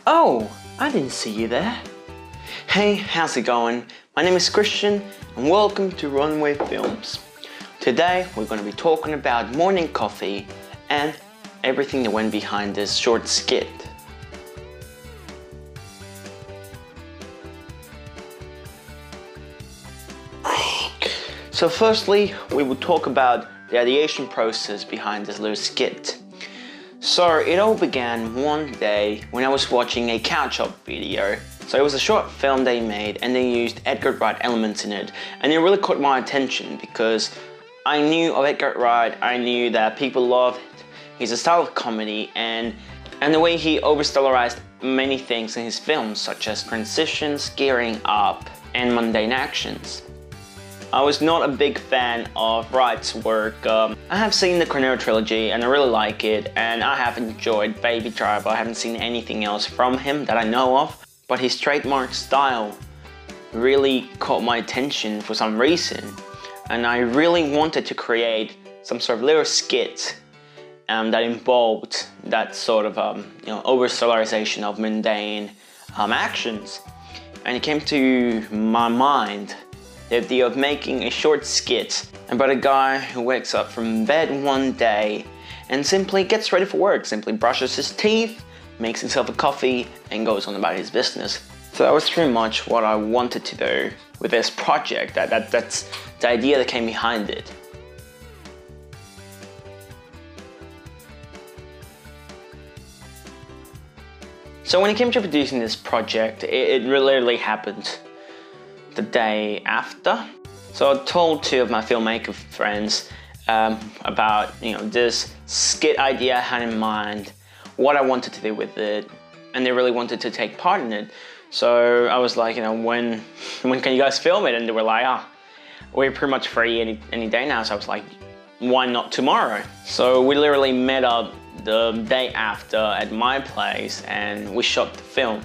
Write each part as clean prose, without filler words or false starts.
Oh, I didn't see you there. Hey, how's it going? My name is Christian and welcome to Runway Films. Today we're going to be talking about morning coffee and everything that went behind this short skit. So firstly, we will talk about the ideation process behind this little skit. So it all began one day when I was watching a catch-up video. So it was a short film they made and they used Edgar Wright elements in it, and it really caught my attention because I knew of Edgar Wright, I knew that people loved his style of comedy and the way he over-stellarized many things in his films, such as transitions, gearing up, and mundane actions. I was not a big fan of Wright's work. I have seen the Cornell trilogy and I really like it, and I have enjoyed Baby Driver. I haven't seen anything else from him that I know of, but his trademark style really caught my attention for some reason, and I really wanted to create some sort of little skit that involved that sort of over-stellarization of mundane actions. And it came to my mind the idea of making a short skit about a guy who wakes up from bed one day and simply gets ready for work, simply brushes his teeth, makes himself a coffee, and goes on about his business. So that was pretty much what I wanted to do with this project. That's the idea that came behind it. So when it came to producing this project, it literally happened the day after. So I told two of my filmmaker friends about this skit idea I had in mind, what I wanted to do with it, and they really wanted to take part in it. So I was like, when can you guys film it? And they were like, we're pretty much free any day now. So I was like, why not tomorrow? So we literally met up the day after at my place and we shot the film.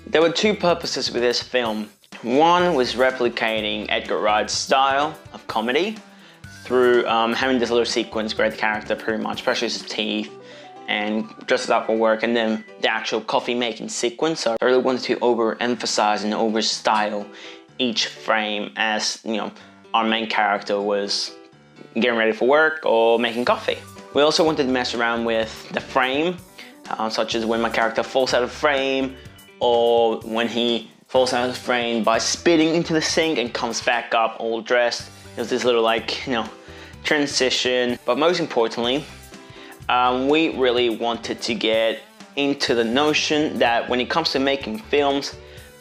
There were two purposes with this film. One was replicating Edgar Wright's style of comedy through having this little sequence where the character pretty much brushes his teeth and dresses up for work, and then the actual coffee making sequence. So I really wanted to overemphasize and overstyle each frame as our main character was getting ready for work or making coffee. We also wanted to mess around with the frame, such as when my character falls out of frame, or when he falls out of the frame by spitting into the sink and comes back up all dressed. There's this little transition. But most importantly, we really wanted to get into the notion that when it comes to making films,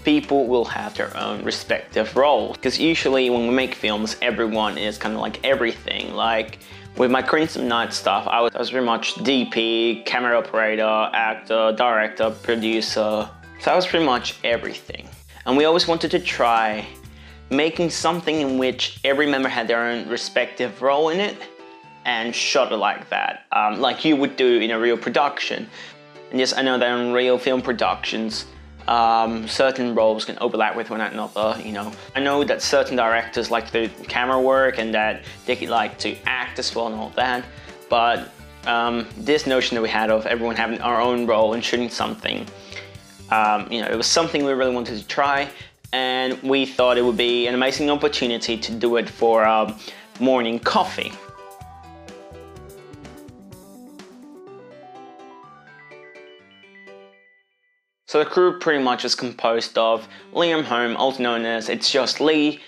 people will have their own respective roles. Because usually when we make films, everyone is kind of like everything. Like with my Crimson Night stuff, I was pretty much DP, camera operator, actor, director, producer. So I was pretty much everything. And we always wanted to try making something in which every member had their own respective role in it and shot it like that, like you would do in a real production. And yes, I know that in real film productions, certain roles can overlap with one another, I know that certain directors like to do camera work and that they like to act as well and all that, but this notion that we had of everyone having our own role and shooting something, it was something we really wanted to try, and we thought it would be an amazing opportunity to do it for morning coffee. So the crew pretty much is composed of Liam Home, also known as It's Just Lee,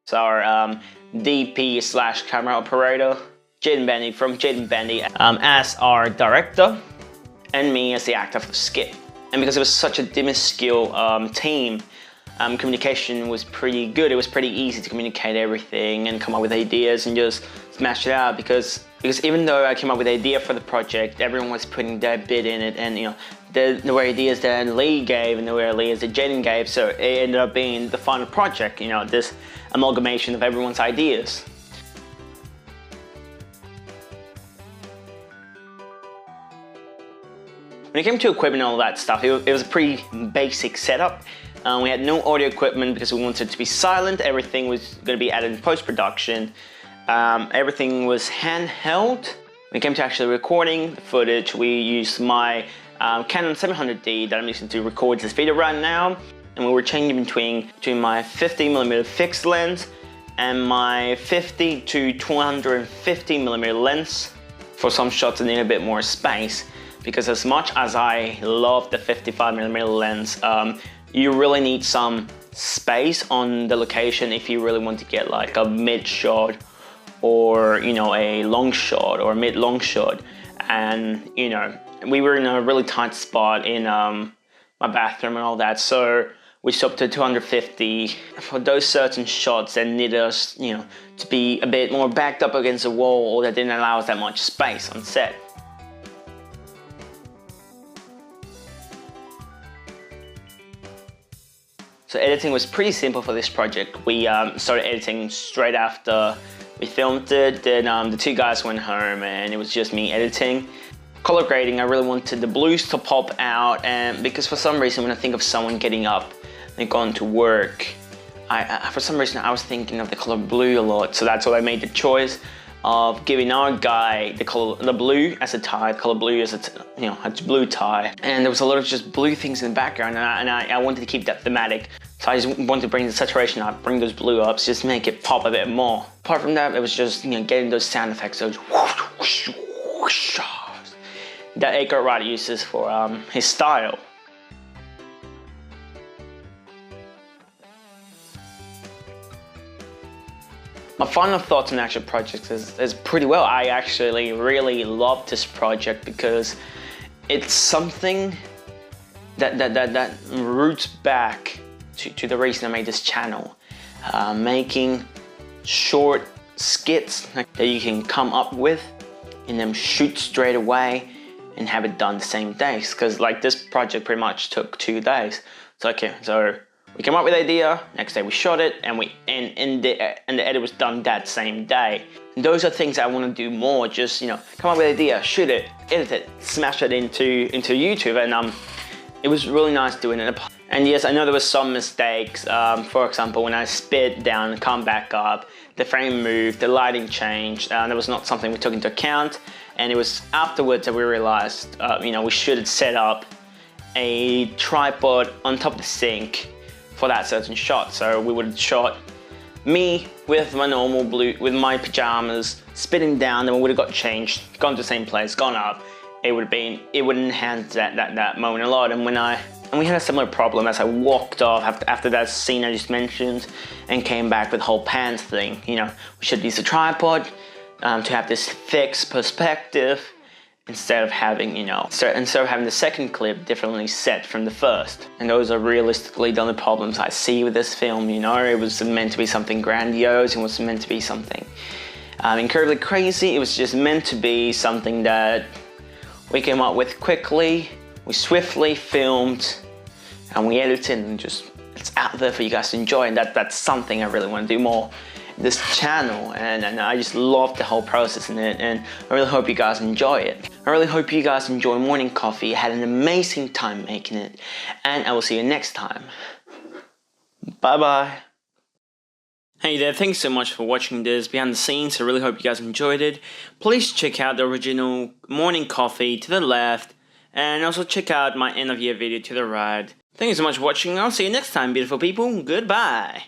it's our DP / camera operator, Jaden Bendy from Jaden Bendy as our director, and me as the actor for the skit. And because it was such a minuscule team, communication was pretty good. It was pretty easy to communicate everything and come up with ideas and just smash it out, because even though I came up with the idea for the project, everyone was putting their bit in it, and there were ideas that Lee gave and there were ideas that Jaden gave, so it ended up being the final project, this amalgamation of everyone's ideas. When it came to equipment and all that stuff, it was a pretty basic setup. We had no audio equipment because we wanted it to be silent. Everything was going to be added in post-production. Everything was handheld. When it came to actually recording the footage, we used my Canon 700D that I'm using to record this video right now, and we were changing between my 50mm fixed lens and my 50 to 250mm lens for some shots that need a bit more space. Because as much as I love the 55mm lens, you really need some space on the location if you really want to get like a mid shot, or a long shot or mid long shot. And we were in a really tight spot in my bathroom and all that, so we stopped to 250 for those certain shots that needed us to be a bit more backed up against the wall, or that didn't allow us that much space on set. So editing was pretty simple for this project. We started editing straight after we filmed it. Then the two guys went home and it was just me editing. Color grading, I really wanted the blues to pop out, and because for some reason when I think of someone getting up and going to work, for some reason I was thinking of the color blue a lot. So that's why I made the choice of giving our guy the blue as a tie, the color blue as a blue tie. And there was a lot of just blue things in the background, and I wanted to keep that thematic. So I just wanted to bring the saturation up, bring those blue ups, just make it pop a bit more. Apart from that, it was just getting those sound effects, those whoosh, whoosh, whoosh, that Edgar Wright uses for his style. My final thoughts on the actual project is pretty well. I actually really love this project because it's something that roots back to the reason I made this channel. Making short skits that you can come up with and then shoot straight away and have it done the same days. Because like this project pretty much took 2 days. So we came up with the idea, next day we shot it, and the edit was done that same day. And those are things I want to do more. Just come up with an idea, shoot it, edit it, smash it into YouTube, and it was really nice doing it. And yes, I know there were some mistakes. For example, when I spit down and come back up, the frame moved, the lighting changed. That was not something we took into account. And it was afterwards that we realized, we should have set up a tripod on top of the sink for that certain shot. So we would have shot me with my normal with my pajamas, spitting down, then we would have got changed, gone to the same place, gone up. It would enhance that moment a lot. And we had a similar problem as I walked off after that scene I just mentioned and came back with the whole pants thing. We should use a tripod to have this fixed perspective instead of having, the second clip differently set from the first. And those are realistically the only problems I see with this film. It was meant to be something grandiose, it was meant to be something incredibly crazy. It was just meant to be something that we came up with quickly, we swiftly filmed, and we edited, and just it's out there for you guys to enjoy. And that's something I really want to do more in this channel, and I just love the whole process in it, and I really hope you guys enjoy it. I really hope you guys enjoy morning coffee, had an amazing time making it, and I will see you next time. Bye bye. Hey there, thanks so much for watching this behind the scenes. I really hope you guys enjoyed it. Please check out the original morning coffee to the left, and also check out my end of year video to the right. Thank you so much for watching. I'll see you next time, beautiful people. Goodbye.